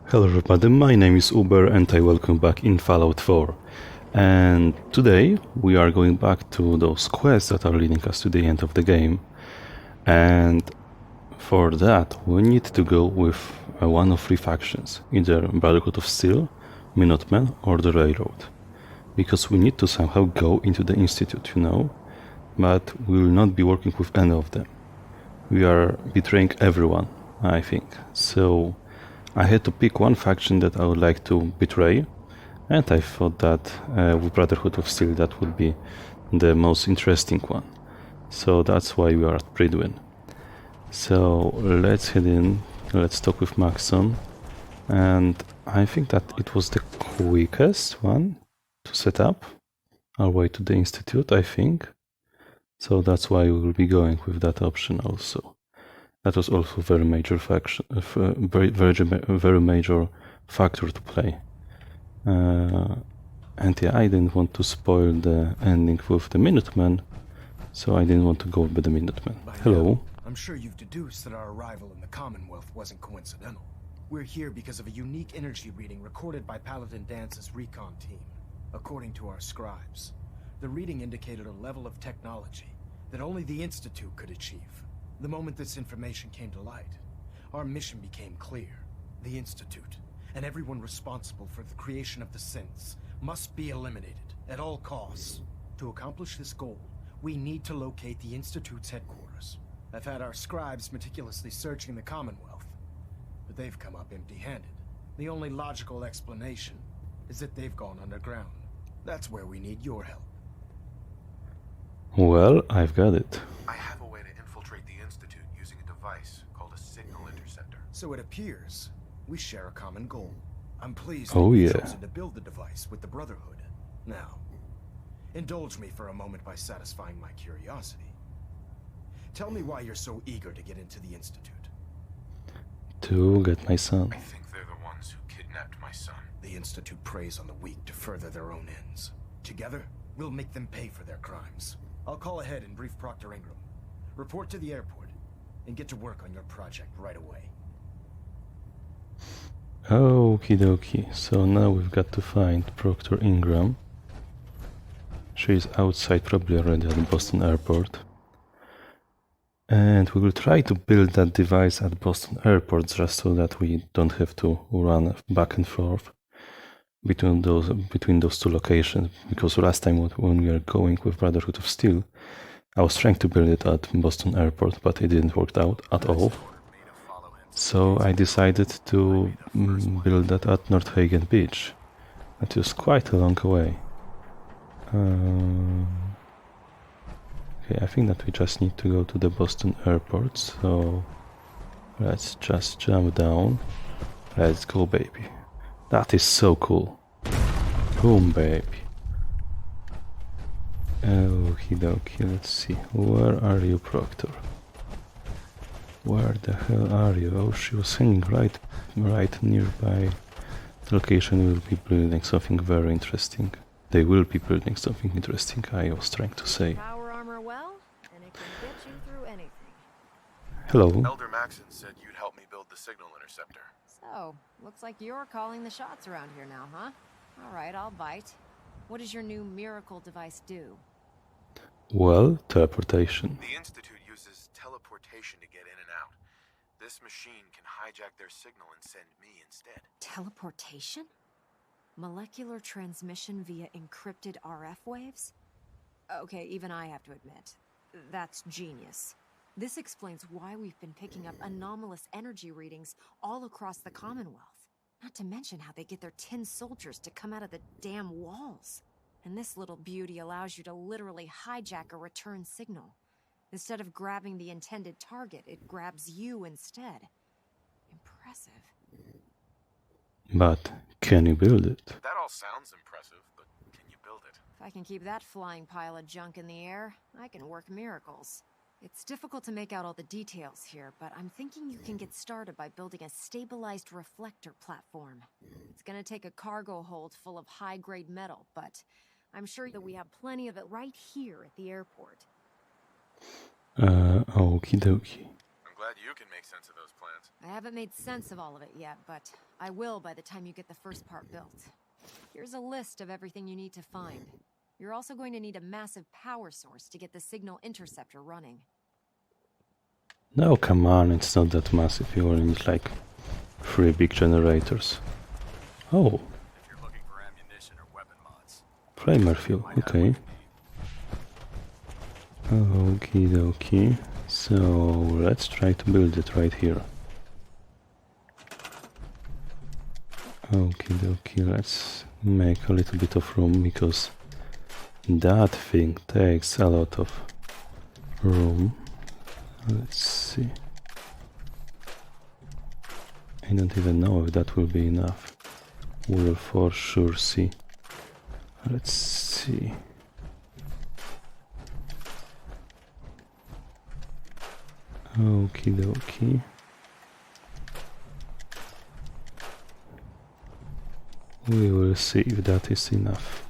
Hello everybody, my name is Uber and I welcome back in Fallout 4. And today we are going back to those quests that are leading us to the end of the game. And for that we need to go with one of three factions, either Brotherhood of Steel, Minutemen or the Railroad. Because we need to somehow go into the Institute, you know, but we will not be working with any of them. We are betraying everyone, I think. So I had to pick one faction that I would like to betray, and I thought that with Brotherhood of Steel that would be the most interesting one. So that's why we are at Pridwin. So let's head in, let's talk with Maxon, and I think that it was the quickest one to set up our way to the Institute, I think. So that's why we will be going with that option also. That was also very major faction, very major factor to play. And yeah, I didn't want to spoil the ending with the Minutemen, so I didn't want to go with the Minutemen. Hello. I'm sure you've deduced that our arrival in the Commonwealth wasn't coincidental. We're here because of a unique energy reading recorded by Paladin Dance's recon team. According to our scribes, the reading indicated a level of technology that only the Institute could achieve. The moment this information came to light, our mission became clear. The Institute, and everyone responsible for the creation of the synths, must be eliminated at all costs. To accomplish this goal, we need to locate the Institute's headquarters. I've had our scribes meticulously searching the Commonwealth, but they've come up empty-handed. The only logical explanation is that they've gone underground. That's where we need your help. Well, I've got it. I have a way to infiltrate the Institute using a device called a signal interceptor. So it appears we share a common goal. I'm pleased Oh, that you've yeah. chosen to build the device with the Brotherhood. Now, indulge me for a moment by satisfying my curiosity. Tell me why you're so eager to get into the Institute. To get my son. I think they're the ones who kidnapped my son. The Institute preys on the weak to further their own ends. Together, we'll make them pay for their crimes. I'll call ahead and brief Proctor Ingram. Report to the airport, and get to work on your project right away. Okie dokie. So now we've got to find Proctor Ingram. She is outside, probably already at the Boston airport. And we will try to build that device at Boston airport just so that we don't have to run back and forth between those two locations. Because last time when we were going with Brotherhood of Steel, I was trying to build it at Boston airport, but it didn't work out at all. So I decided to build that at North Hagen Beach. That is quite a long way. Okay, I think that we just need to go to the Boston airport, so let's just jump down. Let's go, baby. That is so cool. Boom, baby. Okie dokie, let's see. Where are you, Proctor? Where the hell are you? Oh, she was hanging right nearby the location. We'll be building something very interesting. They will be building something interesting, I was trying to say. Power armor well, and it can get you through anything. Hello. Elder Maxon said you'd help me build the signal interceptor. So, looks like you're calling the shots around here now, huh? Alright, I'll bite. What does your new miracle device do? Well, teleportation. The Institute uses teleportation to get in and out. This machine can hijack their signal and send me instead. Teleportation? Molecular transmission via encrypted RF waves? Okay, even I have to admit, that's genius. This explains why we've been picking up anomalous energy readings all across the Commonwealth. Not to mention how they get their tin soldiers to come out of the damn walls. And this little beauty allows you to literally hijack a return signal. Instead of grabbing the intended target, it grabs you instead. Impressive. But can you build it? That all sounds impressive, but can you build it? If I can keep that flying pile of junk in the air, I can work miracles. It's difficult to make out all the details here, but I'm thinking you can get started by building a stabilized reflector platform. It's gonna take a cargo hold full of high-grade metal, but I'm sure that we have plenty of it right here at the airport. Okie dokie. I'm glad you can make sense of those plans. I haven't made sense of all of it yet, but I will by the time you get the first part built. Here's a list of everything you need to find. You're also going to need a massive power source to get the signal interceptor running. No, come on, it's not that massive. You only need like 3 big generators. Oh, If you're looking for ammunition or weapon mods. primer fuel, okay. Okie dokie. So let's try to build it right here. Okie dokie, let's make a little bit of room because that thing takes a lot of room. Let's see. I don't even know if that will be enough. We'll for sure see. Let's see. Okie dokie. We will see if that is enough.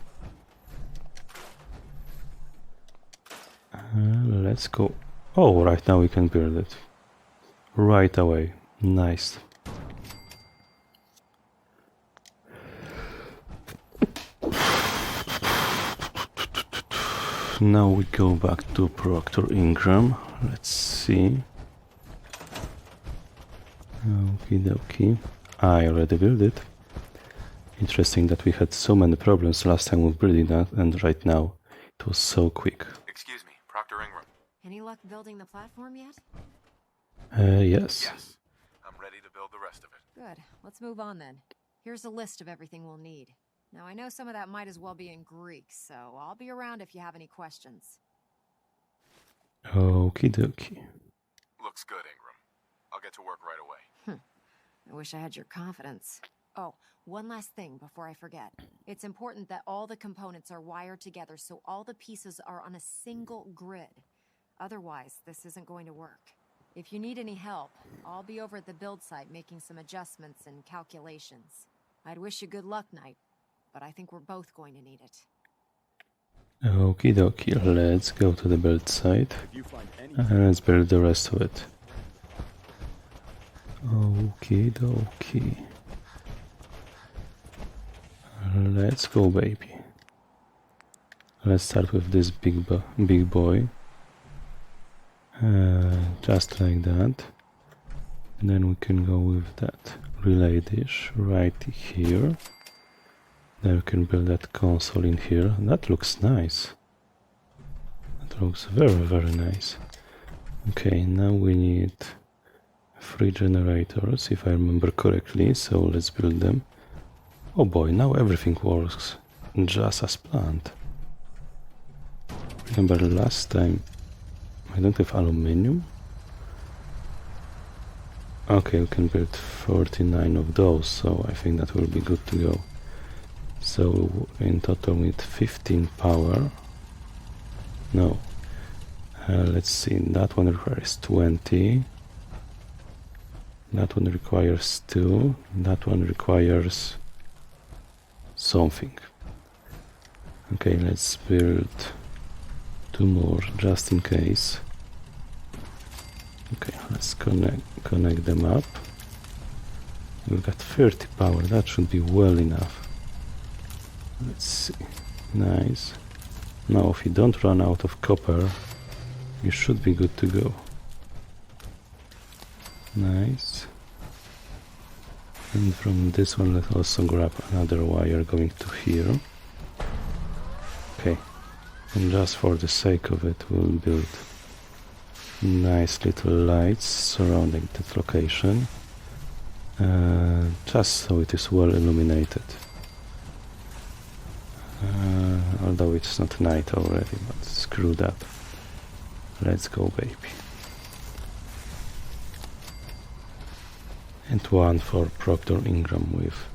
Let's go. Oh, right now we can build it. Right away. Nice. Now we go back to Proctor Ingram. Let's see. Okie dokie. I already built it. Interesting that we had so many problems last time with building that, and right now it was so quick. Excuse me, Proctor Ingram. Any luck building the platform yet? Yes. Yes. I'm ready to build the rest of it. Good. Let's move on then. Here's a list of everything we'll need. Now, I know some of that might as well be in Greek, so I'll be around if you have any questions. Okie dokie. Looks good, Ingram. I'll get to work right away. I wish I had your confidence. Oh, one last thing before I forget. It's important that all the components are wired together so all the pieces are on a single grid. Otherwise, this isn't going to work. If you need any help, I'll be over at the build site making some adjustments and calculations. I'd wish you good luck, Knight, but I think we're both going to need it. Okie dokie, let's go to the build site and let's build the rest of it. Okie dokie. Let's go, baby. Let's start with this big boy. Just like that. Then we can go with that relay dish right here. Then we can build that console in here. That looks nice. That looks very, very nice. Okay, now we need 3 generators, if I remember correctly, so let's build them. Oh boy, now everything works just as planned. Remember last time I don't have aluminium? Okay, we can build 49 of those, so I think that will be good to go. So in total we need 15 power. No. Let's see, that one requires 20. That one requires 2. That one requires something. Okay, let's build 2 more just in case. Okay, let's connect them up. We've got 30 power, that should be well enough. Let's see. Nice. Now if you don't run out of copper, you should be good to go. Nice. And from this one let's also grab another wire going to here. Okay. And just for the sake of it, we'll build nice little lights surrounding that location. Just so it is well illuminated. Although it's not night already, but screw that. Let's go, baby. And one for Proctor Ingram with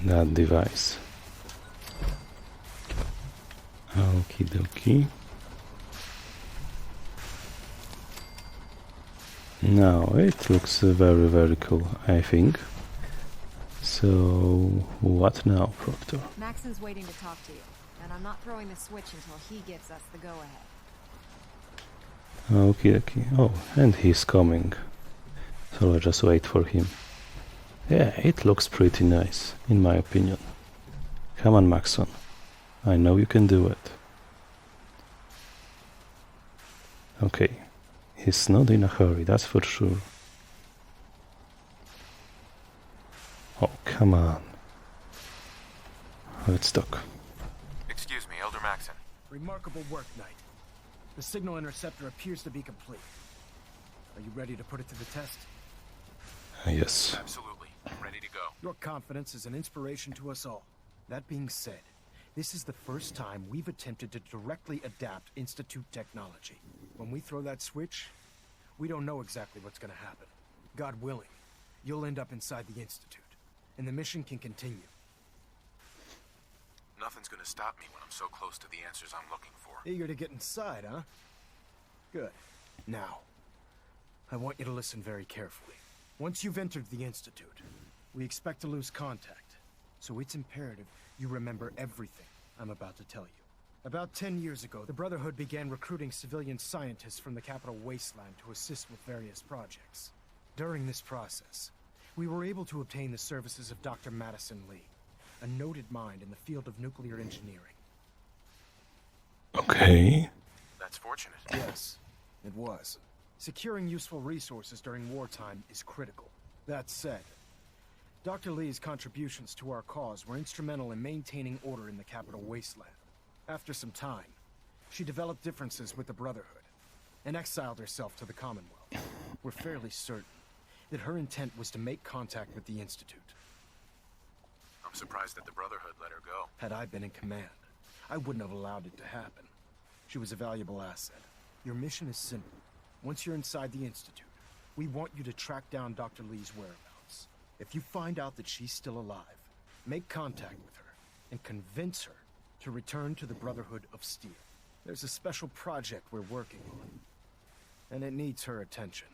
that device. Okie dokie. Now it looks very, very cool, I think. So what now, Proctor? Maxon's waiting to talk to you, and I'm not throwing the switch until he gives us the go-ahead. Okie dokie. Oh, and he's coming. So I just wait for him. Yeah, it looks pretty nice, in my opinion. Come on, Maxon. I know you can do it. Okay, he's not in a hurry, that's for sure. Oh, come on. Let's talk. Excuse me, Elder Maxon. Remarkable work, Knight. The signal interceptor appears to be complete. Are you ready to put it to the test? Yes. Absolutely. I'm ready to go. Your confidence is an inspiration to us all. That being said, this is the first time we've attempted to directly adapt Institute technology. When we throw that switch, we don't know exactly what's gonna happen. God willing, you'll end up inside the Institute, and the mission can continue. Nothing's gonna stop me when I'm so close to the answers I'm looking for. Eager to get inside, huh? Good. Now, I want you to listen very carefully. Once you've entered the Institute, we expect to lose contact, so it's imperative you remember everything I'm about to tell you. About 10 years ago, the Brotherhood began recruiting civilian scientists from the capital wasteland to assist with various projects. During this process, we were able to obtain the services of Dr. Madison Lee, a noted mind in the field of nuclear engineering. Okay. That's fortunate. Yes, it was. Securing useful resources during wartime is critical. That said, Dr. Lee's contributions to our cause were instrumental in maintaining order in the capital wasteland. After some time, she developed differences with the Brotherhood and exiled herself to the Commonwealth. We're fairly certain that her intent was to make contact with the Institute. I'm surprised that the Brotherhood let her go. Had I been in command, I wouldn't have allowed it to happen. She was a valuable asset. Your mission is simple. Once you're inside the Institute, we want you to track down Dr. Lee's whereabouts. If you find out that she's still alive, make contact with her and convince her to return to the Brotherhood of Steel. There's a special project we're working on, and it needs her attention.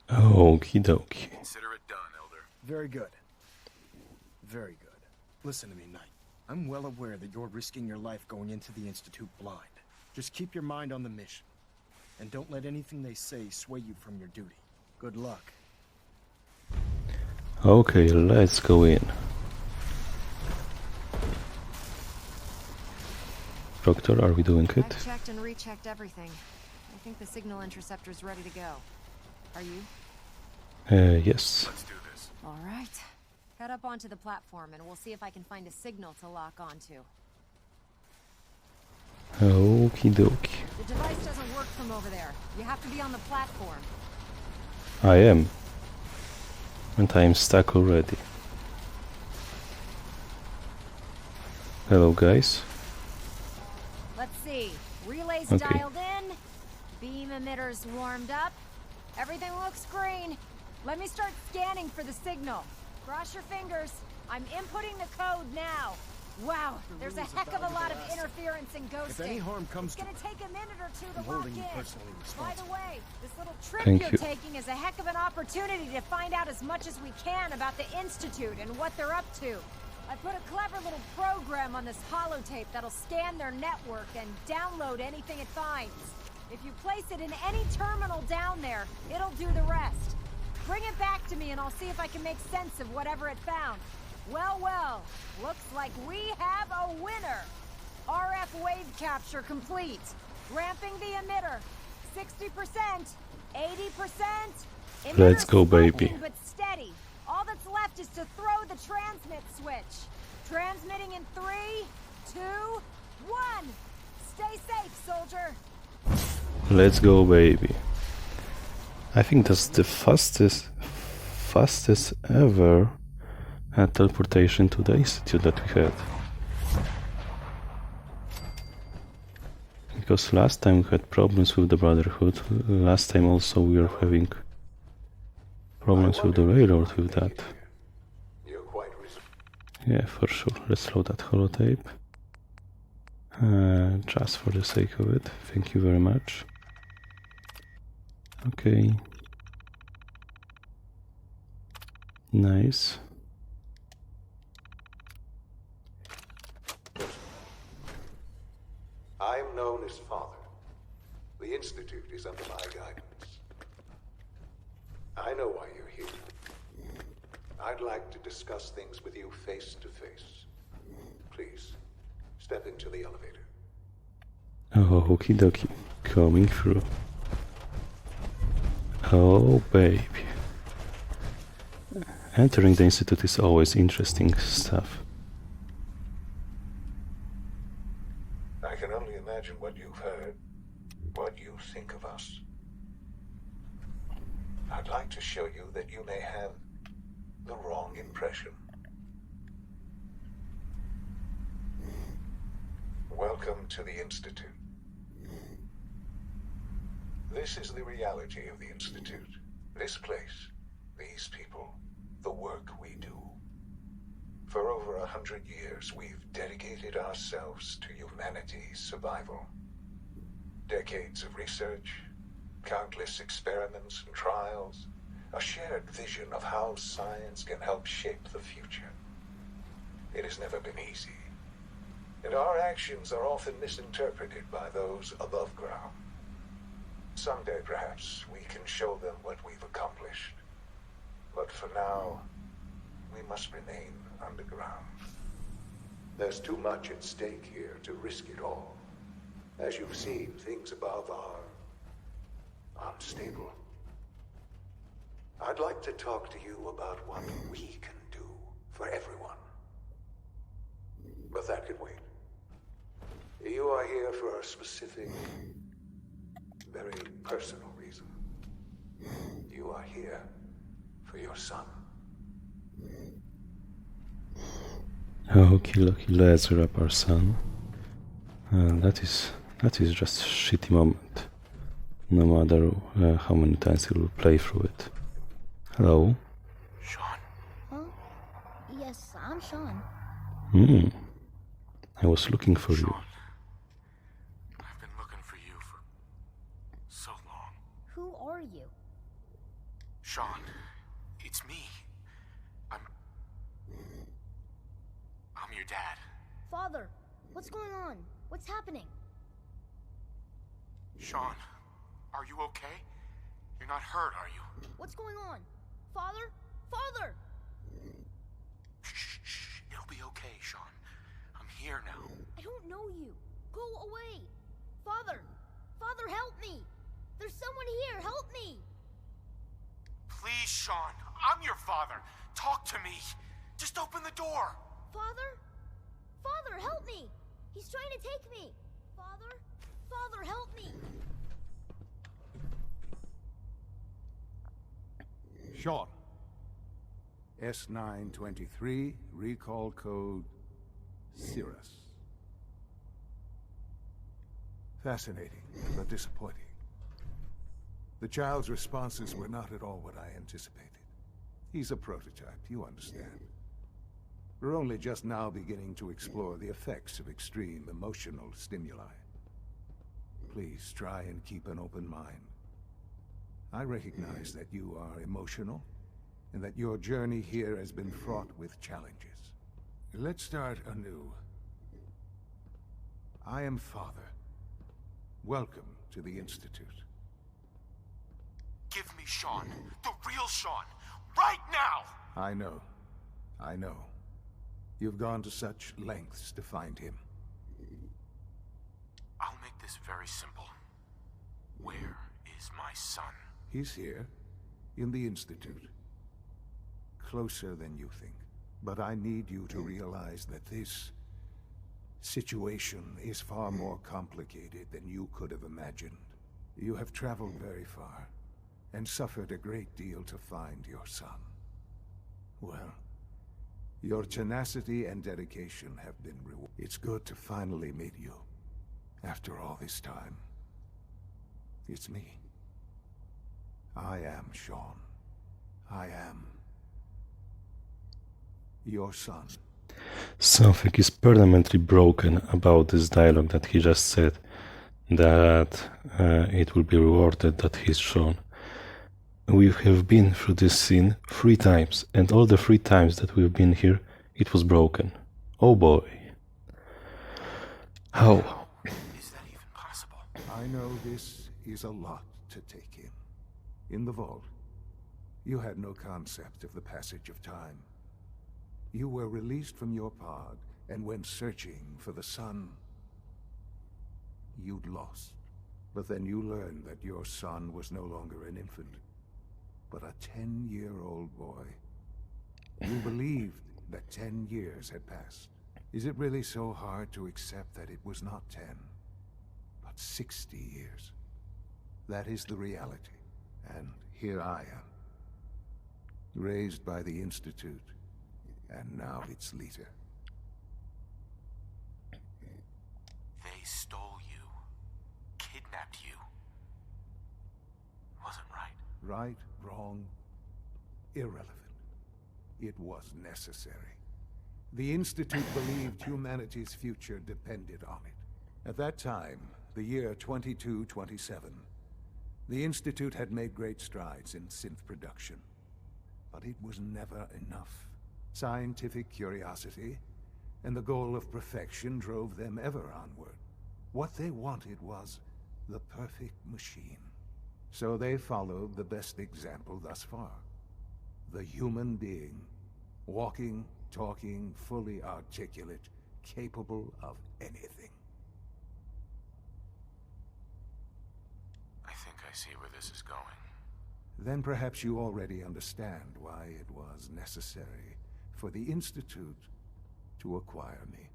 Okie dokie. Consider it done, Elder. Very good. Very good. Listen to me, Knight. I'm well aware that you're risking your life going into the Institute blind. Just keep your mind on the mission, and don't let anything they say sway you from your duty. Good luck. Okay, let's go in. Doctor, are we doing it? I've checked and rechecked everything. I think the signal interceptor's ready to go. Are you? Yes. Let's do this. All right. Head up onto the platform and we'll see if I can find a signal to lock onto. Okie dokie. The device doesn't work from over there. You have to be on the platform. I am. And I am stuck already. Hello, guys. Let's see. Relays Okay. dialed in. Beam emitters warmed up. Everything looks green. Let me start scanning for the signal. Cross your fingers. I'm inputting the code now. Wow, there's a heck of a lot of interference and ghosting. If any harm comes It's to gonna take a minute or two to I'm lock holding you in. personally By responsible. the way, this little trip Thank you're you. taking is a heck of an opportunity to find out as much as we can about the Institute and what they're up to. I put a clever little program on this holotape that'll scan their network and download anything it finds. If you place it in any terminal down there, it'll do the rest. Bring it back to me and I'll see if I can make sense of whatever it found. Well, looks like we have a winner. RF wave capture complete. Ramping the emitter. 60%, 80%. Let's go, Emitter's baby. smoking but steady. All that's left is to throw the transmit switch. Transmitting in 3, 2, 1. Stay safe, soldier. Let's go, baby. I think that's the fastest ever teleportation to the Institute that we had. Because last time we had problems with the Brotherhood. Last time also we were having problems with the Railroad with that. You're quite Yeah, for sure. Let's load that holotape. Just for the sake of it. Thank you very much. Okay. Nice. I am known as Father. The Institute is under my guidance. know why you're here. I'd like to discuss things with you face to face. Please, step into the elevator. Oh, okie dokie. Coming through. Oh, baby. Entering the Institute is always interesting stuff. I can only imagine what you've heard, what you think of us. I'd like to show you that you may have the wrong impression. Welcome to the Institute. This is the reality of the Institute. This place, these people, the work we do. For over 100 years, we've dedicated ourselves to humanity's survival. Decades of research, countless experiments and trials, a shared vision of how science can help shape the future. It has never been easy, and our actions are often misinterpreted by those above ground. Someday, perhaps, we can show them what we've accomplished. But for now, we must remain underground. There's too much at stake here to risk it all. As you've seen, things above are unstable. I'd like to talk to you about what we can do for everyone. But that can wait. You are here for a specific, very personal reason. You are here for your son. Okie dokie, let's wrap our son. And that is just a shitty moment. No matter how many times we will play through it. Hello? Sean, Huh? Yes, I'm Sean. I was looking for you. Sean. I've been looking for you for so long. Who are you? Sean, it's me. I'm your dad. Father, what's going on? What's happening? Sean, are you okay? You're not hurt, are you? What's going on? Father? Father! Shh. It'll be okay, Sean. I'm here now. I don't know you. Go away. Father! Father, help me! There's someone here. Help me! Please, Sean. I'm your father. Talk to me. Just open the door. Father? Father, help me! He's trying to take me! Father? Father, help me! Sean. S923, recall code Cirrus. Fascinating, but disappointing. The child's responses were not at all what I anticipated. He's a prototype, you understand. We're only just now beginning to explore the effects of extreme emotional stimuli. Please try and keep an open mind. I recognize that you are emotional, and that your journey here has been fraught with challenges. Let's start anew. I am Father. Welcome to the Institute. Give me Sean. The real Sean. Right now! I know. You've gone to such lengths to find him. I'll make this very simple. Where is my son? He's here, in the Institute. Closer than you think. But I need you to realize that this situation is far more complicated than you could have imagined. You have traveled very far, and suffered a great deal to find your son. Well, your tenacity and dedication have been rewarded. It's good to finally meet you, after all this time. It's me. I am Sean. I am your son. Something is permanently broken about this dialogue that he just said. That it will be rewarded that he's shown. We have been through this scene 3 times, and all the 3 times that we've been here, it was broken. Oh boy. How? Is that even possible? I know this is a lot to take in. In the vault, You had no concept of the passage of time. You were released from your pod and went searching for the sun. You'd lost. But then you learned that your son was no longer an infant, but a 10-year-old boy. You believed that 10 years had passed. Is it really so hard to accept that it was not 10, but 60 years? That is the reality. And here I am, raised by the Institute, and now its leader. They stole you, kidnapped you. Wasn't right. Right, wrong, irrelevant. It was necessary. The Institute believed humanity's future depended on it. At that time, the year 2227, the Institute had made great strides in synth production. But it was never enough. Scientific curiosity and the goal of perfection drove them ever onward. What they wanted was the perfect machine. So they followed the best example thus far. The human being. Walking, talking, fully articulate, capable of anything. I think I see where this is going. Then perhaps you already understand why it was necessary for the Institute to acquire me.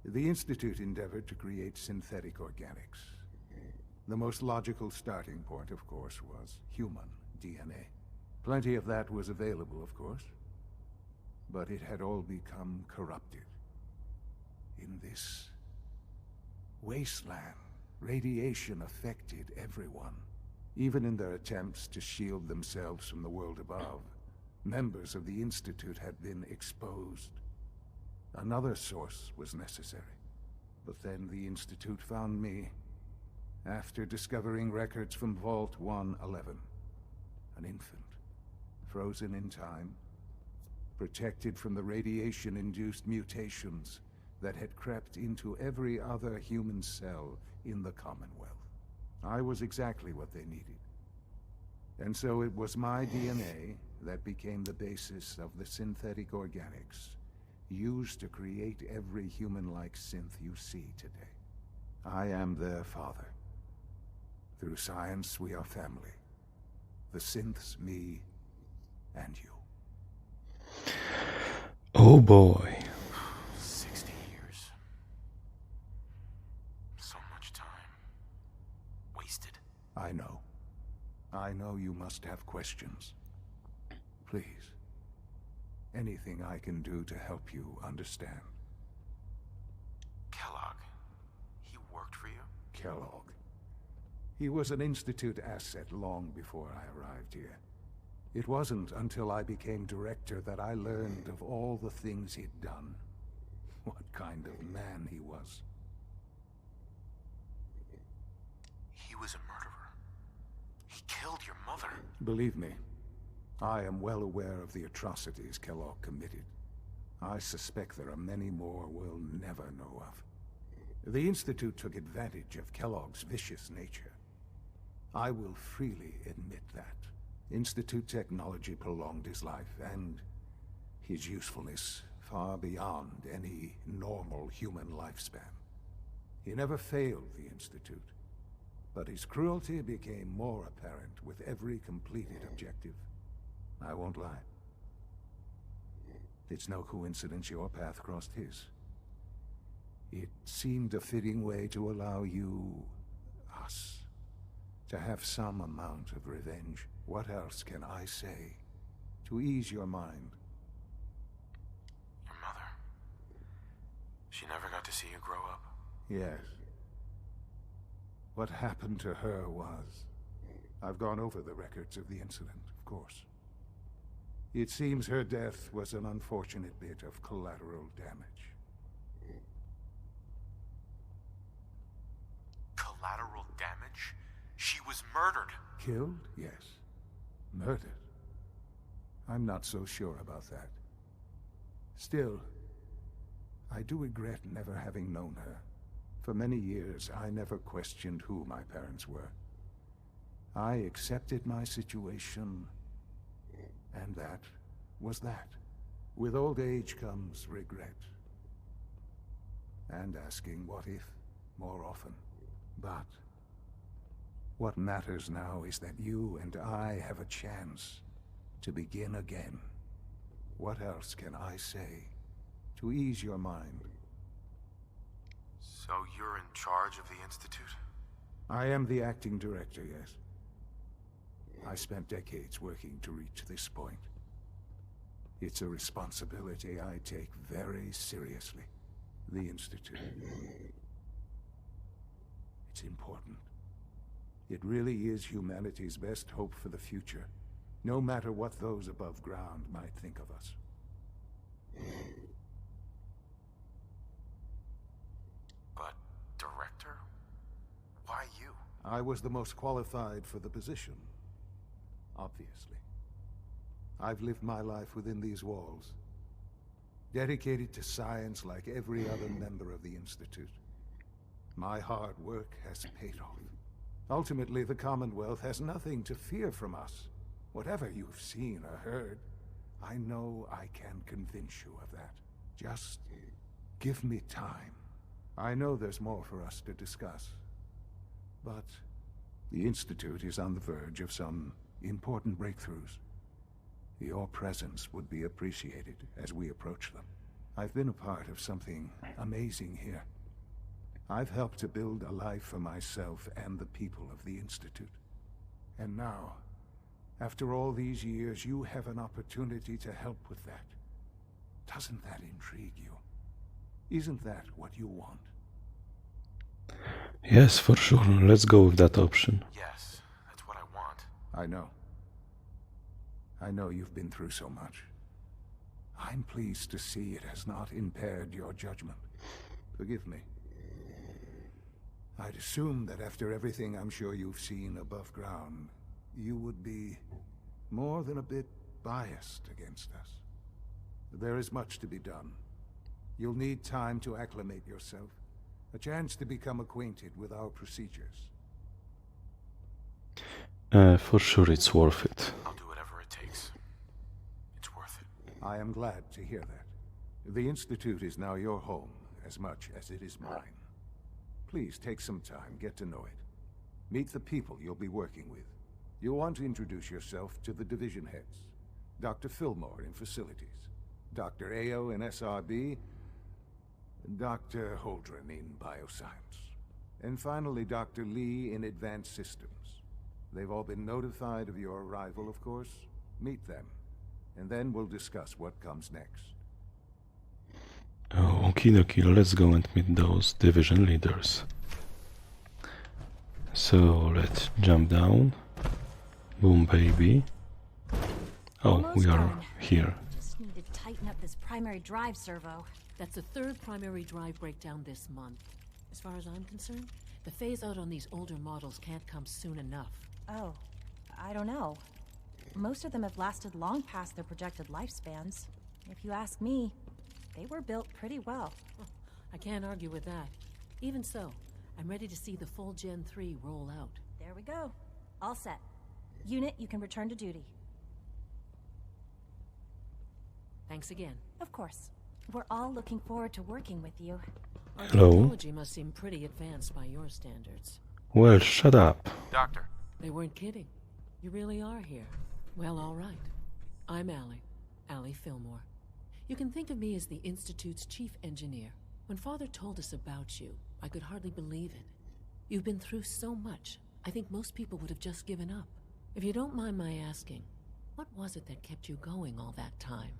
The Institute endeavored to create synthetic organics. The most logical starting point, of course, was human DNA. Plenty of that was available, of course, but it had all become corrupted. In this wasteland, radiation affected everyone. Even in their attempts to shield themselves from the world above, members of the Institute had been exposed. Another source was necessary. But then the Institute found me, after discovering records from Vault 111. An infant, frozen in time, protected from the radiation-induced mutations that had crept into every other human cell in the Commonwealth. I was exactly what they needed. And so it was my DNA that became the basis of the synthetic organics used to create every human-like synth you see today. I am their father. Through science, we are family. The synths, me, and you. Oh boy. 60 years. So much time. Wasted. I know. I know you must have questions. Please. Anything I can do to help you understand. Kellogg. He worked for you? Kellogg. He was an Institute asset long before I arrived here. It wasn't until I became director that I learned of all the things he'd done. What kind of man he was. He was a murderer. He killed your mother. Believe me, I am well aware of the atrocities Kellogg committed. I suspect there are many more we'll never know of. The Institute took advantage of Kellogg's vicious nature. I will freely admit that. Institute technology prolonged his life, and his usefulness far beyond any normal human lifespan. He never failed the Institute, but his cruelty became more apparent with every completed objective. I won't lie. It's no coincidence your path crossed his. It seemed a fitting way to allow you, us, to have some amount of revenge. What else can I say to ease your mind? Your mother. She never got to see you grow up? Yes. What happened to her was... I've gone over the records of the incident, of course. It seems her death was an unfortunate bit of collateral damage. Collateral damage? She was murdered. Killed? Yes. Murdered? I'm not so sure about that. Still, I do regret never having known her. For many years, I never questioned who my parents were. I accepted my situation that was that. With old age comes regret. And asking what if more often. But what matters now is that you and I have a chance to begin again. What else can I say to ease your mind? So you're in charge of the Institute? I am the acting director, yes. I spent decades working to reach this point. It's a responsibility I take very seriously. The Institute. It's important. It really is humanity's best hope for the future, no matter what those above ground might think of us. But, Director? Why you? I was the most qualified for the position, obviously. I've lived my life within these walls, dedicated to science like every other member of the Institute. My hard work has paid off. Ultimately, the Commonwealth has nothing to fear from us. Whatever you've seen or heard, I know I can convince you of that. Just give me time. I know there's more for us to discuss. But the Institute is on the verge of some important breakthroughs. Your presence would be appreciated as we approach them. I've been a part of something amazing here. I've helped to build a life for myself and the people of the Institute. And now, after all these years, you have an opportunity to help with that. Doesn't that intrigue you? Isn't that what you want? Yes, for sure. Let's go with that option. Yes, that's what I want. I know. I know you've been through so much. I'm pleased to see it has not impaired your judgment. Forgive me. I'd assume that after everything I'm sure you've seen above ground, you would be more than a bit biased against us. There is much to be done. You'll need time to acclimate yourself, a chance to become acquainted with our procedures. For sure it's worth it. I'll do whatever it takes. It's worth it. I am glad to hear that. The Institute is now your home as much as it is mine. Please take some time, get to know it. Meet the people you'll be working with. You'll want to introduce yourself to the division heads. Dr. Fillmore in Facilities, Dr. Ayo in SRB, Dr. Holdren in Bioscience, and finally Dr. Lee in Advanced Systems. They've all been notified of your arrival, of course. Meet them, and then we'll discuss what comes next. Oh, okie dokie, let's go and meet those division leaders. So let's jump down. Boom, baby. Oh, Almost we are done. here. Just need to tighten up this primary drive servo. That's the third primary drive breakdown this month. As far as I'm concerned, the phase-out on these older models can't come soon enough. Oh, I don't know. Most of them have lasted long past their projected lifespans. If you ask me, they were built pretty well. I can't argue with that. Even so, I'm ready to see the full Gen 3 roll out. There we go. All set. Unit, you can return to duty. Thanks again. Of course. We're all looking forward to working with you. Our Hello? technology must seem pretty advanced by your standards. Well, shut up. Doctor. They weren't kidding. You really are here. Well, all right. I'm Allie Fillmore. You can think of me as the Institute's chief engineer. When Father told us about you, I could hardly believe it. You've been through so much, I think most people would have just given up. If you don't mind my asking, what was it that kept you going all that time?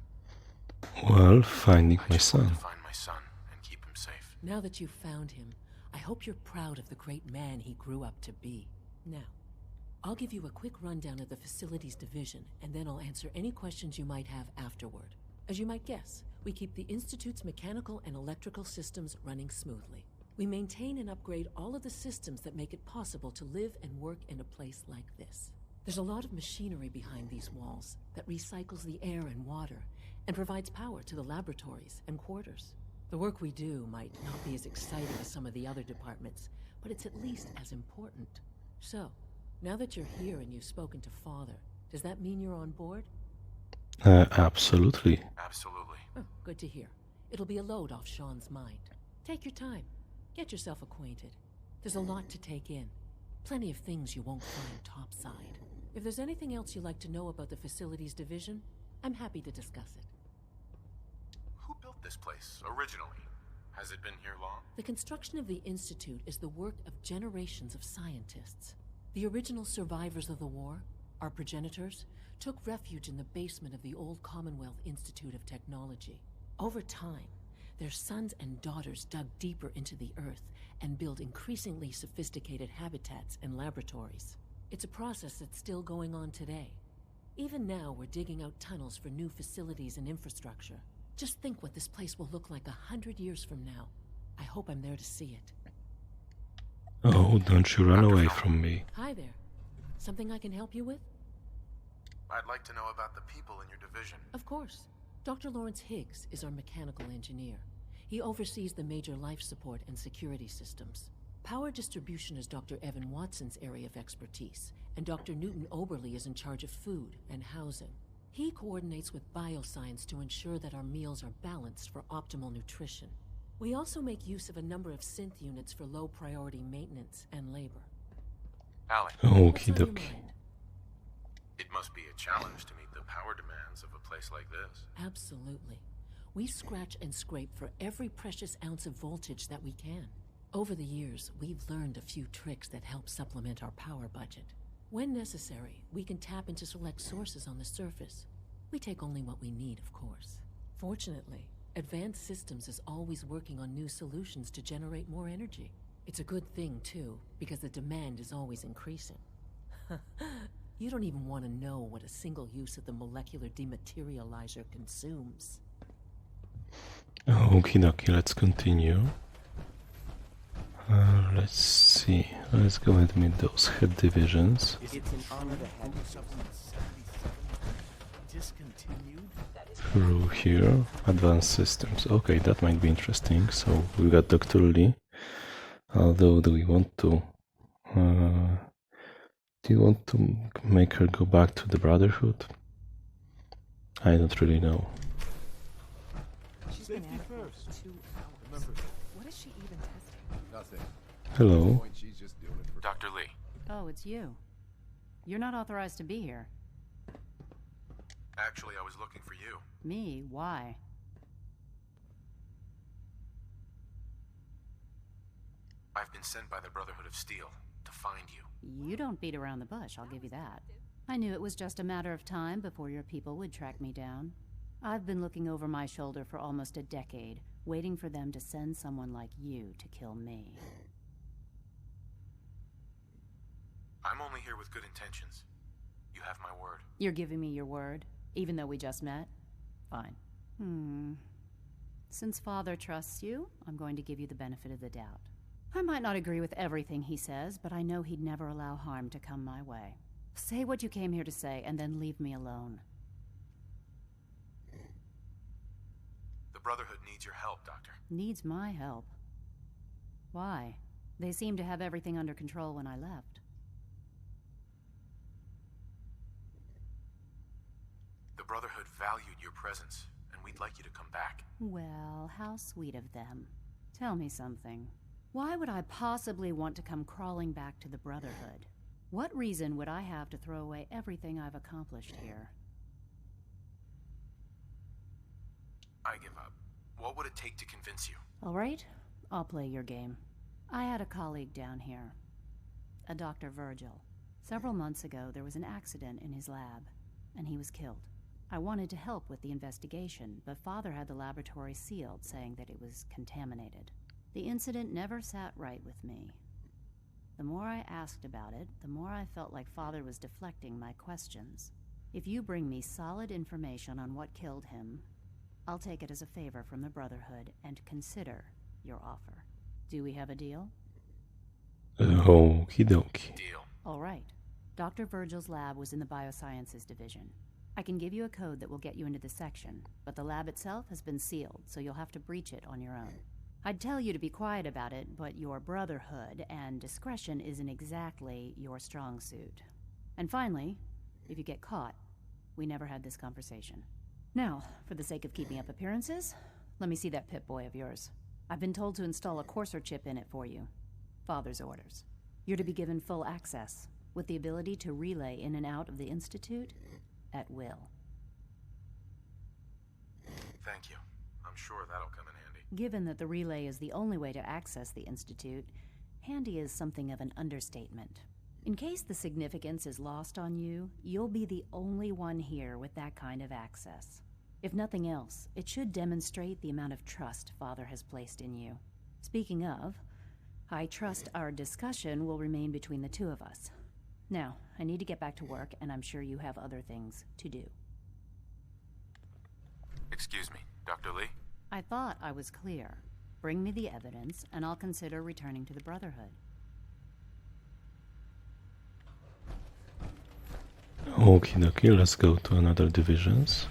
Well, finding I my just wanted son. to find my son and keep him safe. Now that you've found him, I hope you're proud of the great man he grew up to be. Now, I'll give you a quick rundown of the Facilities Division, and then I'll answer any questions you might have afterward. As you might guess, we keep the Institute's mechanical and electrical systems running smoothly. We maintain and upgrade all of the systems that make it possible to live and work in a place like this. There's a lot of machinery behind these walls that recycles the air and water and provides power to the laboratories and quarters. The work we do might not be as exciting as some of the other departments, but it's at least as important. So, now that you're here and you've spoken to Father, does that mean you're on board? Absolutely. Absolutely. Oh, good to hear. It'll be a load off Sean's mind. Take your time. Get yourself acquainted. There's a lot to take in. Plenty of things you won't find topside. If there's anything else you'd like to know about the Facilities Division, I'm happy to discuss it. Who built this place originally? Has it been here long? The construction of the Institute is the work of generations of scientists. The original survivors of the war, our progenitors, took refuge in the basement of the old Commonwealth Institute of Technology. Over time, their sons and daughters dug deeper into the Earth and built increasingly sophisticated habitats and laboratories. It's a process that's still going on today. Even now, we're digging out tunnels for new facilities and infrastructure. Just think what this place will look like 100 years from now. I hope I'm there to see it. Oh, don't you run away from me. Hi there. Something I can help you with? I'd like to know about the people in your division. Of course. Dr. Lawrence Higgs is our mechanical engineer. He oversees the major life support and security systems. Power distribution is Dr. Evan Watson's area of expertise, and Dr. Newton Oberly is in charge of food and housing. He coordinates with bioscience to ensure that our meals are balanced for optimal nutrition. We also make use of a number of synth units for low-priority maintenance and labor. Allie, What's on your Okie dokie. mind? it must be a challenge to meet the power demands of a place like this. Absolutely. We scratch and scrape for every precious ounce of voltage that we can. Over the years, we've learned a few tricks that help supplement our power budget. When necessary, we can tap into select sources on the surface. We take only what we need, of course. Fortunately, Advanced Systems is always working on new solutions to generate more energy. It's a good thing, too, because the demand is always increasing. You don't even want to know what a single use of the molecular dematerializer consumes. Okie dokie, let's continue. Let's see. Let's go and meet those head divisions. It's an honor to have you. Discontinued? Through here. Advanced systems. Okay, that might be interesting. So we got Dr. Lee. Although, do we want to... do you want to make her go back to the Brotherhood? I don't really know. She's been at it for 2 hours. What is she even testing? Nothing. Hello. She's just doing it for Dr. Lee, Oh, it's you. You're not authorized to be here. actually I was looking for you. Me? Why? I've been sent by the Brotherhood of Steel to find you. You don't beat around the bush, I'll give you that. I knew it was just a matter of time before your people would track me down. I've been looking over my shoulder for almost a decade, waiting for them to send someone like you to kill me. I'm only here with good intentions. You have my word. You're giving me your word, even though we just met? Fine. Since Father trusts you, I'm going to give you the benefit of the doubt. I might not agree with everything he says, but I know he'd never allow harm to come my way. Say what you came here to say, and then leave me alone. The Brotherhood needs your help, Doctor. Needs my help. Why? They seemed to have everything under control when I left. The Brotherhood valued your presence, and we'd like you to come back. Well, how sweet of them. Tell me something. Why would I possibly want to come crawling back to the Brotherhood? What reason would I have to throw away everything I've accomplished here? I give up. What would it take to convince you? All right, I'll play your game. I had a colleague down here, a Dr. Virgil. Several months ago, there was an accident in his lab, and he was killed. I wanted to help with the investigation, but Father had the laboratory sealed, saying that it was contaminated. The incident never sat right with me. The more I asked about it, the more I felt like Father was deflecting my questions. If you bring me solid information on what killed him, I'll take it as a favor from the Brotherhood and consider your offer. Do we have a deal? Okie dokie. Deal. All right. Dr. Virgil's lab was in the Biosciences Division. I can give you a code that will get you into the section, but the lab itself has been sealed, so you'll have to breach it on your own. I'd tell you to be quiet about it, but your Brotherhood and discretion isn't exactly your strong suit. And finally, if you get caught, we never had this conversation. Now, for the sake of keeping up appearances, let me see that Pip-Boy of yours. I've been told to install a Courser chip in it for you. Father's orders. You're to be given full access, with the ability to relay in and out of the Institute at will. Thank you. I'm sure that'll come in handy. Given that the relay is the only way to access the Institute, handy is something of an understatement. In case the significance is lost on you, you'll be the only one here with that kind of access. If nothing else, it should demonstrate the amount of trust Father has placed in you. Speaking of, I trust our discussion will remain between the two of us. Now, I need to get back to work, and I'm sure you have other things to do. Excuse me, Dr. Lee? I thought I was clear. Bring me the evidence, and I'll consider returning to the Brotherhood. Okie dokie, let's go to another divisions.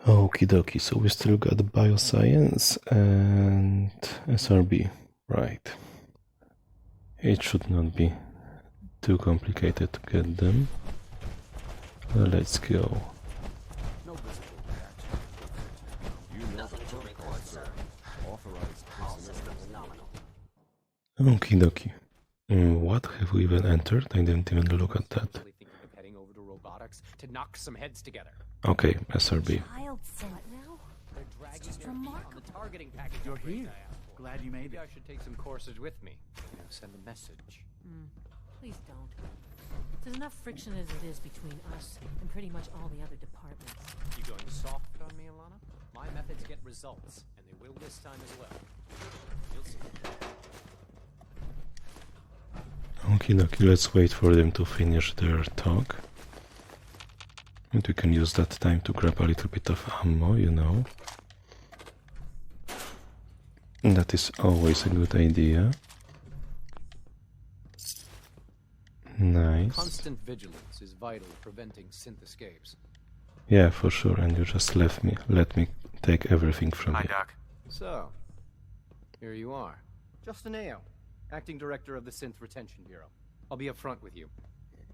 Okie dokie, so we still got bioscience and SRB, right. It should not be too complicated to get them. Let's go. No visible reaction. You know the protocol, sir. Authorized personnel. Okie dokie. What have we even entered? I didn't even look at that. Thinking of heading over to robotics to knock some heads together. Okay, SRB. Child sin. Now they're dragging just their feet on remarkable. the targeting package. You're upgrade here. I asked for. Glad you made Maybe it. I should take some courses with me. You know, send a message. Please don't. There's enough friction as it is between us and pretty much all the other departments. You going to soft it on me, Alana? My methods get results, and they will this time as well. You'll see. Okie dokie, let's wait for them to finish their talk. And we can use that time to grab a little bit of ammo, you know. And that is always a good idea. Nice. Constant vigilance is vital to preventing synth escapes. Yeah, for sure, and you just let me take everything from Hi, you. Doc. So, here you are. Justin Ayo, Acting Director of the Synth Retention Bureau. I'll be upfront with you.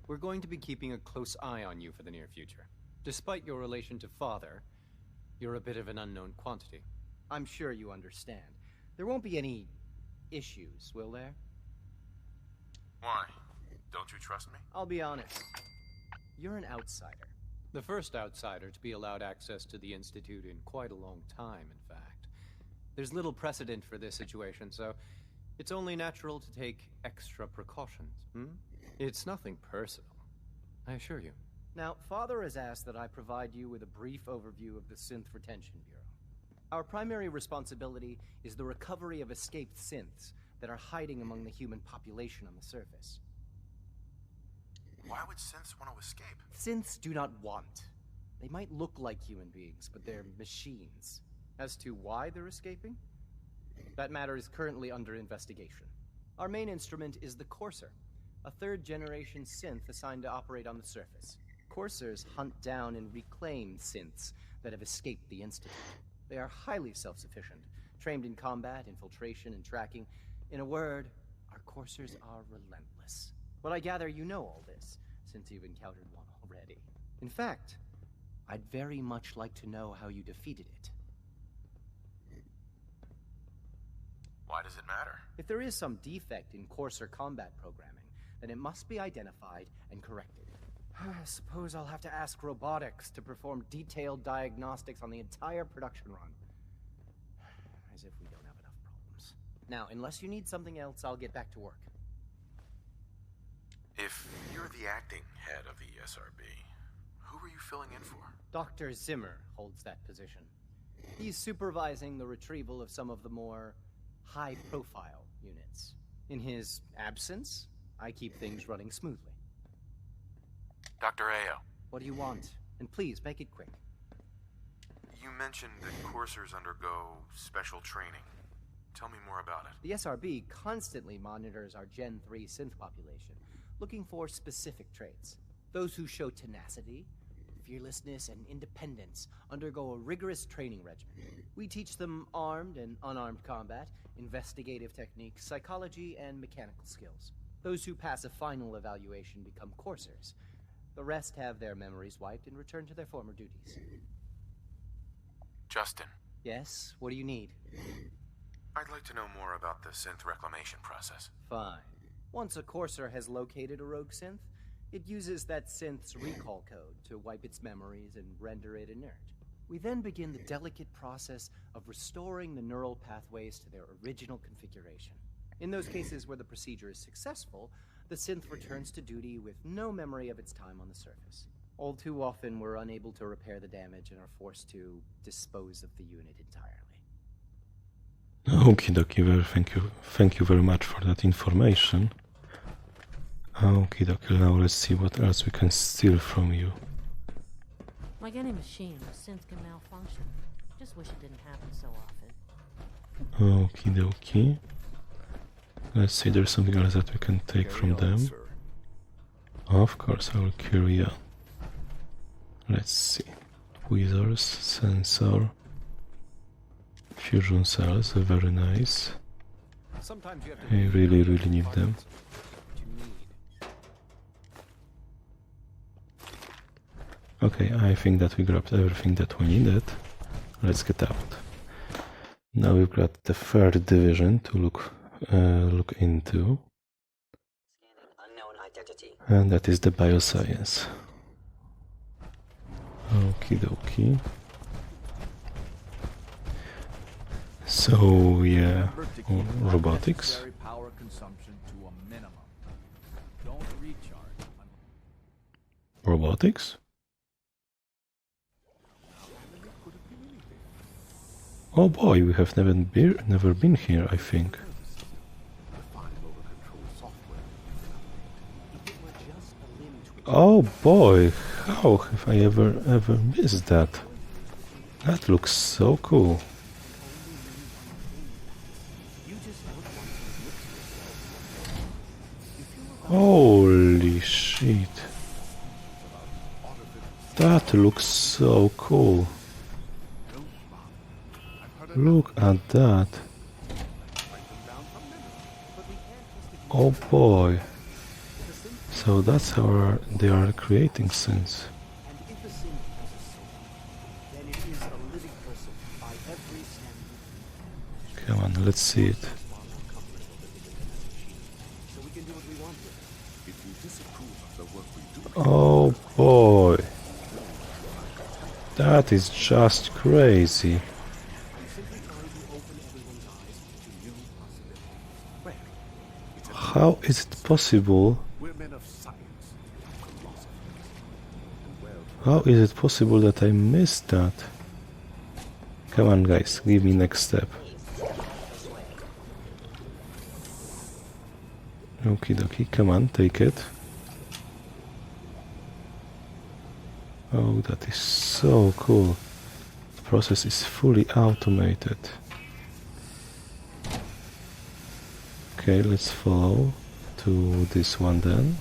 We're going to be keeping a close eye on you for the near future. Despite your relation to Father, you're a bit of an unknown quantity. I'm sure you understand. There won't be any issues, will there? Why? Don't you trust me? I'll be honest. You're an outsider. The first outsider to be allowed access to the Institute in quite a long time, in fact. There's little precedent for this situation, so it's only natural to take extra precautions, It's nothing personal, I assure you. Now, Father has asked that I provide you with a brief overview of the Synth Retention Bureau. Our primary responsibility is the recovery of escaped synths that are hiding among the human population on the surface. Why would synths want to escape? Synths do not want. They might look like human beings, but they're machines. As to why they're escaping? That matter is currently under investigation. Our main instrument is the Courser, a third-generation synth assigned to operate on the surface. Coursers hunt down and reclaim synths that have escaped the Institute. They are highly self-sufficient, trained in combat, infiltration, and tracking. In a word, our Coursers are relentless. But I gather you know all this, since you've encountered one already. In fact, I'd very much like to know how you defeated it. Why does it matter? If there is some defect in Courser combat programming, then it must be identified and corrected. I suppose I'll have to ask robotics to perform detailed diagnostics on the entire production run. As if we don't have enough problems. Now, unless you need something else, I'll get back to work. If you're the acting head of the SRB, who are you filling in for? Dr. Zimmer holds that position. He's supervising the retrieval of some of the more high-profile units. In his absence, I keep things running smoothly. Dr. Ayo, What do you want? And please, make it quick. you mentioned that coursers undergo special training. Tell me more about it. The SRB constantly monitors our Gen 3 synth population, looking for specific traits. Those who show tenacity, fearlessness, and independence undergo a rigorous training regimen. We teach them armed and unarmed combat, investigative techniques, psychology, and mechanical skills. Those who pass a final evaluation become coursers. The rest have their memories wiped and return to their former duties. Justin. Yes? What do you need? I'd like to know more about the synth reclamation process. Fine. Once a courser has located a rogue synth, it uses that synth's recall code to wipe its memories and render it inert. We then begin the delicate process of restoring the neural pathways to their original configuration. In those cases where the procedure is successful, the synth returns to duty with no memory of its time on the surface. All too often, we're unable to repair the damage and are forced to dispose of the unit entirely. Okie dokie, thank you very much for that information. Okie dokie, now let's see what else we can steal from you. Like any machine, a synth can malfunction. Just wish it didn't happen so often. Okie dokie. Let's see, there's something else that we can take from them. Of course, I will carry on. Let's see. Tweezers, sensor, fusion cells, very nice. I really need them. Okay, I think that we grabbed everything that we needed. Let's get out. Now we've got the third division to look into. And that is the bioscience. Okie dokie. So yeah, robotics. Robotics? Oh boy, we have never been here, I think. Oh boy, how have I ever missed that? That looks so cool. Holy shit. That looks so cool. Look at that. Oh boy. So that's how they are creating synths. Come on, let's see it. Oh boy. That is just crazy. How is it possible? How is it possible that I missed that? Come on guys, give me next step. Okie dokie, come on, take it. Oh, that is so cool. The process is fully automated. Okay, let's follow to this one then.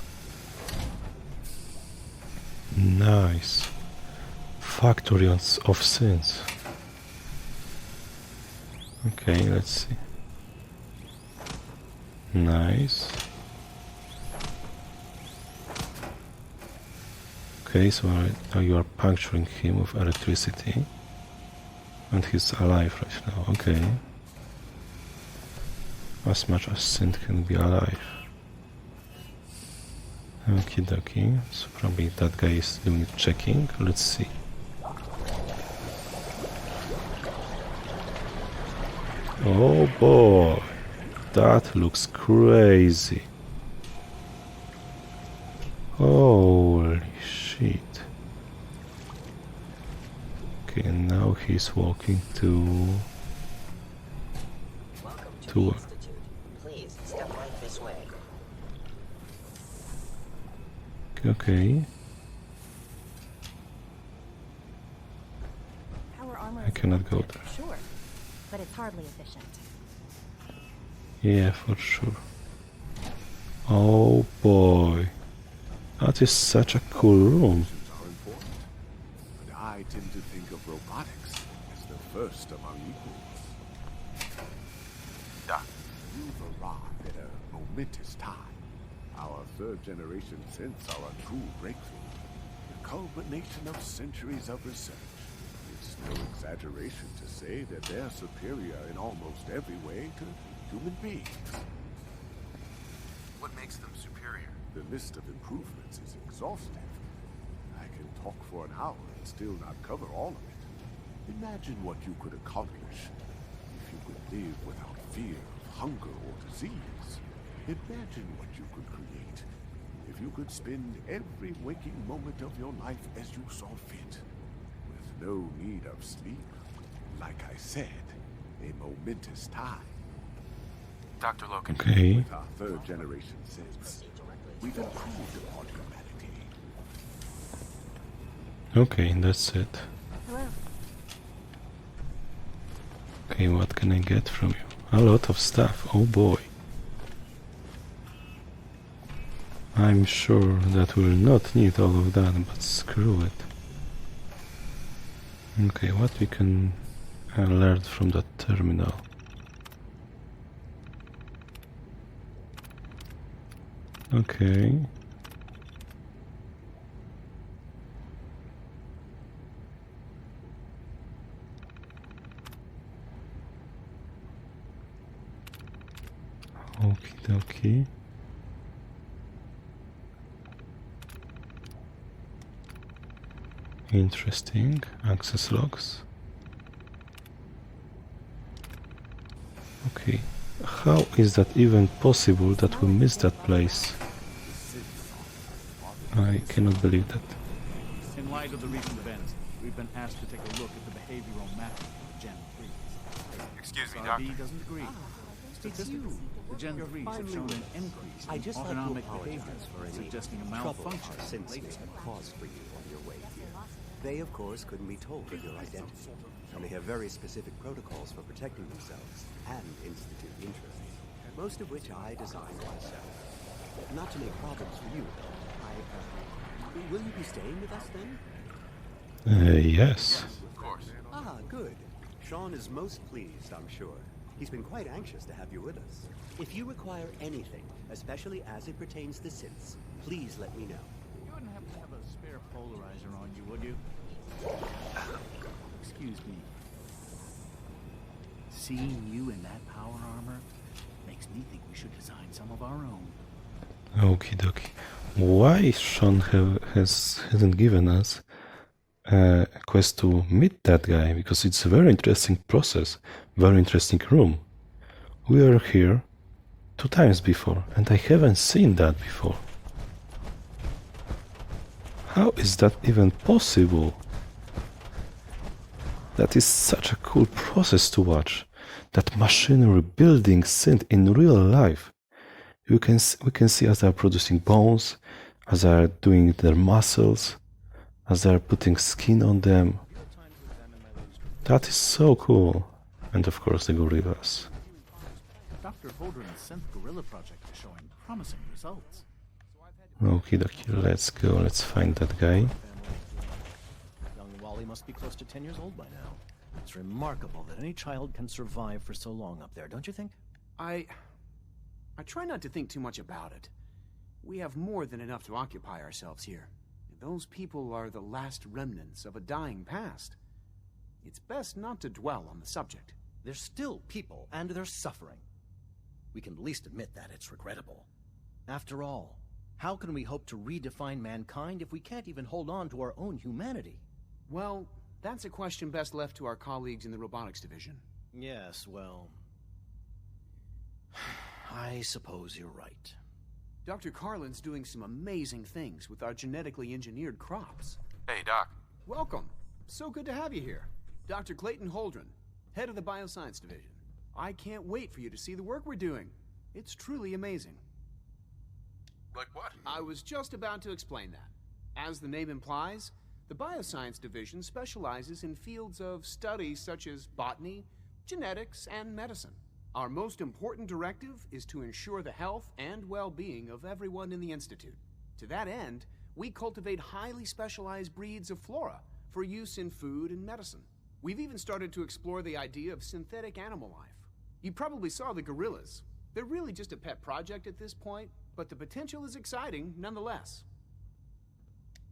Nice. Factory of synths. Okay, let's see. Nice. Okay, so now you are puncturing him with electricity. And he's alive right now, okay. As much as synth can be alive. Okie dokie, so probably that guy is doing checking, let's see. Oh boy, that looks crazy. Holy shit. Okay, and now he's walking to work. Please step right this way. Okay. Power armor I cannot go there. Sure, but it's hardly efficient. Yeah, for sure. Oh boy. That is such a cool room. But I tend to think of robotics as the first among equals. Doc. You've arrived at a momentous time. third-generation synths are a true breakthrough. The culmination of centuries of research. It's no exaggeration to say that they're superior in almost every way to human beings. What makes them superior? The list of improvements is exhaustive. I can talk for an hour and still not cover all of it. Imagine what you could accomplish if you could live without fear of hunger or disease. Imagine what you could create if you could spend every waking moment of your life as you saw fit, with no need of sleep. Like I said, a momentous time. Dr. Logan. Okay. With our third-generation synths, we've improved upon humanity. Okay, that's it. Hello. Okay, what can I get from you? A lot of stuff, oh boy. I'm sure that we'll not need all of that, but screw it. Okay, what we can learn from that terminal? Okay. Okie dokie. Interesting. Access logs. Okay. How is that even possible that we missed that place? I cannot believe that. In light of the recent events, we've been asked to take a look at the behavioral mapping of Gen 3s. Excuse me, RB Doctor. doesn't agree. Statistically, the Gen 3s have shown an increase in just autonomic like to behavior, apologize for any suggesting a trouble malfunction. our sensors have caused for you on your way here. They, of course, couldn't be told of your identity, and they have very specific protocols for protecting themselves and Institute interests, most of which I designed myself. Not to make problems for you, will you be staying with us then? Yes. Of course. Ah, good. Sean is most pleased, I'm sure. He's been quite anxious to have you with us. If you require anything, especially as it pertains to synths, please let me know. You wouldn't happen to have a spare polarizer on you, would you? Excuse me. Seeing you in that power armor makes me think we should design some of our own. Okie dokie. Why Sean hasn't given us a quest to meet that guy? Because it's a very interesting process, very interesting room. We were here 2 times before, and I haven't seen that before. How is that even possible? That is such a cool process to watch. That machinery building synth in real life. We can see as they are producing bones, as they are doing their muscles, as they are putting skin on them. That is so cool. And of course the gorillas. Dr. Holdren's Synth Gorilla project is showing promising results. Okie dokie, let's go, let's find that guy. Young Wally must be close to 10 years old by now. It's remarkable that any child can survive for so long up there, don't you think? I try not to think too much about it. We have more than enough to occupy ourselves here. Those people are the last remnants of a dying past. It's best not to dwell on the subject. They're still people, and they're suffering. We can at least admit that it's regrettable. After all, how can we hope to redefine mankind if we can't even hold on to our own humanity? Well, that's a question best left to our colleagues in the robotics division. Yes, well... I suppose you're right. Dr. Carlin's doing some amazing things with our genetically engineered crops. Hey, Doc. Welcome. So good to have you here. Dr. Clayton Holdren, head of the Bioscience Division. I can't wait for you to see the work we're doing. It's truly amazing. Like what? I was just about to explain that. As the name implies, the Bioscience Division specializes in fields of study such as botany, genetics, and medicine. Our most important directive is to ensure the health and well-being of everyone in the Institute. To that end, we cultivate highly specialized breeds of flora for use in food and medicine. We've even started to explore the idea of synthetic animal life. You probably saw the gorillas. They're really just a pet project at this point, but the potential is exciting nonetheless.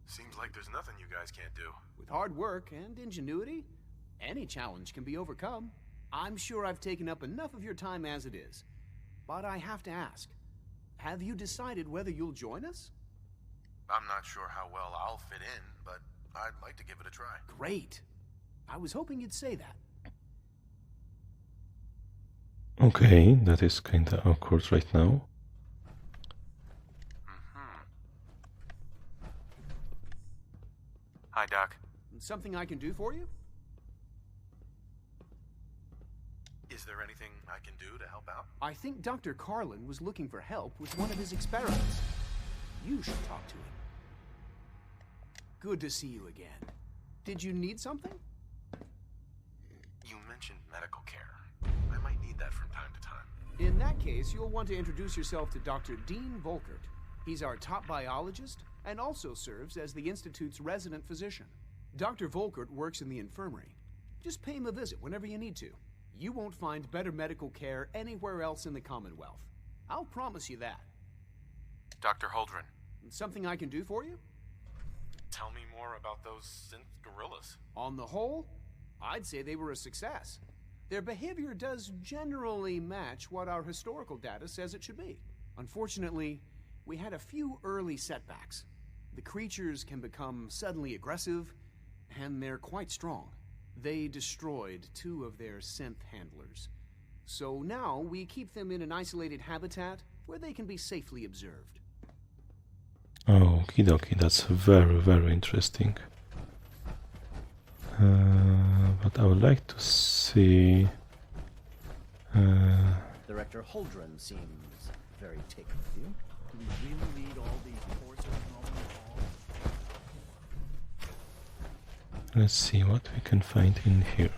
Seems like there's nothing you guys can't do. With hard work and ingenuity, any challenge can be overcome. I'm sure I've taken up enough of your time as it is. But I have to ask, have you decided whether you'll join us? I'm not sure how well I'll fit in, but I'd like to give it a try. Great. I was hoping you'd say that. Okay, that is kinda awkward right now. Hi, Doc. Something I can do for you? Is there anything I can do to help out? I think Dr. Carlin was looking for help with one of his experiments. You should talk to him. Good to see you again. Did you need something? You mentioned medical care. I might need that from time to time. In that case, you'll want to introduce yourself to Dr. Dean Volkert. He's our top biologist and also serves as the Institute's resident physician. Dr. Volkert works in the infirmary. Just pay him a visit whenever you need to. You won't find better medical care anywhere else in the Commonwealth. I'll promise you that. Dr. Holdren. Something I can do for you? Tell me more about those synth gorillas. On the whole, I'd say they were a success. Their behavior does generally match what our historical data says it should be. Unfortunately, we had a few early setbacks. The creatures can become suddenly aggressive, and they're quite strong. They destroyed 2 of their synth handlers. So now we keep them in an isolated habitat where they can be safely observed. Okie dokie, that's very, very interesting. But I would like to see... Director Holdren seems very taken with you. Do we really need all these courses thrown in the hall? Let's see what we can find in here.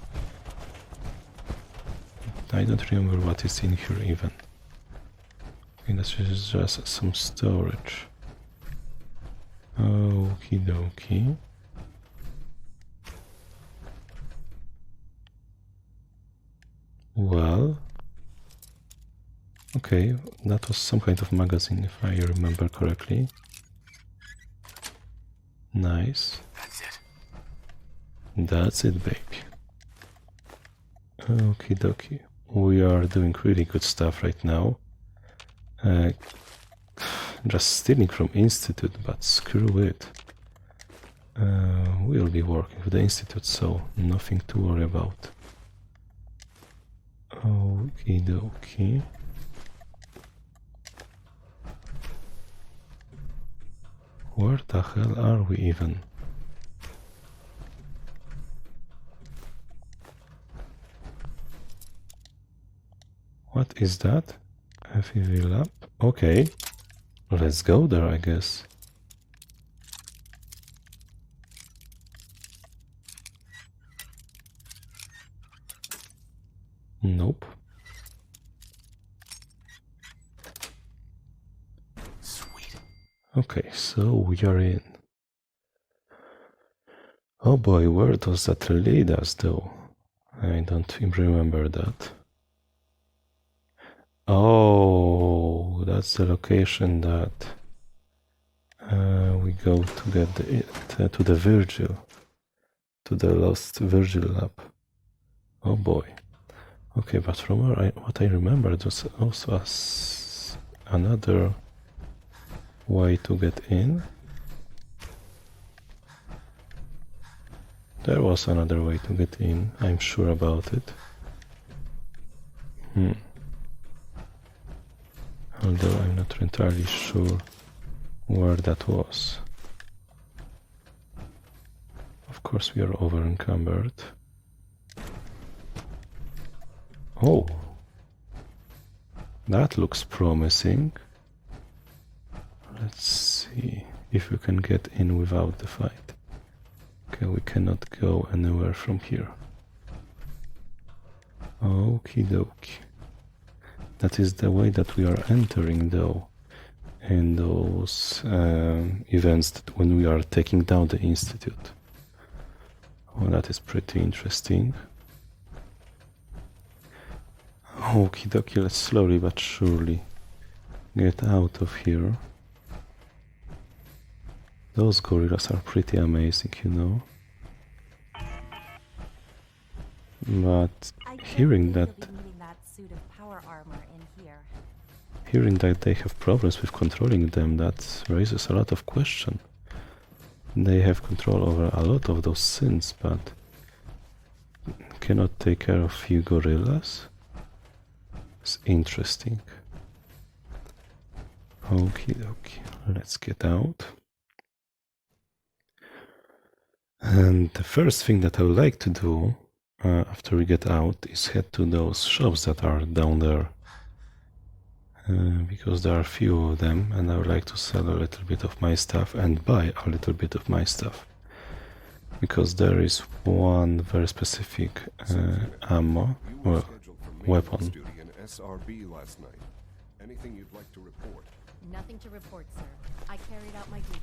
I don't remember what is in here even. Okay, this is just some storage. Okie dokie. Well, okay, that was some kind of magazine if I remember correctly. Nice. That's it. That's it, baby. Okie dokie. We are doing really good stuff right now. Just stealing from Institute, but screw it. We'll be working with the Institute, so nothing to worry about. Okie dokie. Where the hell are we even? What is that? FEV lab? Okay. Let's go there, I guess. Nope. Sweet. Okay, so we are in. Oh boy, where does that lead us though? I don't remember that. Oh, that's the location that we go to get to the Virgil, to the lost Virgil lab. Oh boy. Okay, but from what I remember, it was also another way to get in. There was another way to get in, I'm sure about it. Although I'm not entirely sure where that was. Of course we are over encumbered. Oh, that looks promising. Let's see if we can get in without the fight. Okay, we cannot go anywhere from here. Okie dokie. That is the way that we are entering though, in those events that when we are taking down the Institute. Oh, that is pretty interesting. Okie dokie, let's slowly but surely get out of here. Those gorillas are pretty amazing, you know. But hearing that they have problems with controlling them, that raises a lot of questions. They have control over a lot of those sins, but cannot take care of few gorillas? It's interesting. Okie dokie, let's get out. And the first thing that I would like to do after we get out is head to those shops that are down there. Because there are a few of them, and I would like to sell a little bit of my stuff and buy a little bit of my stuff. Because there is one very specific ammo, well, weapon. SRB last night. Anything you'd like to report? Nothing to report, sir. I carried out my duty.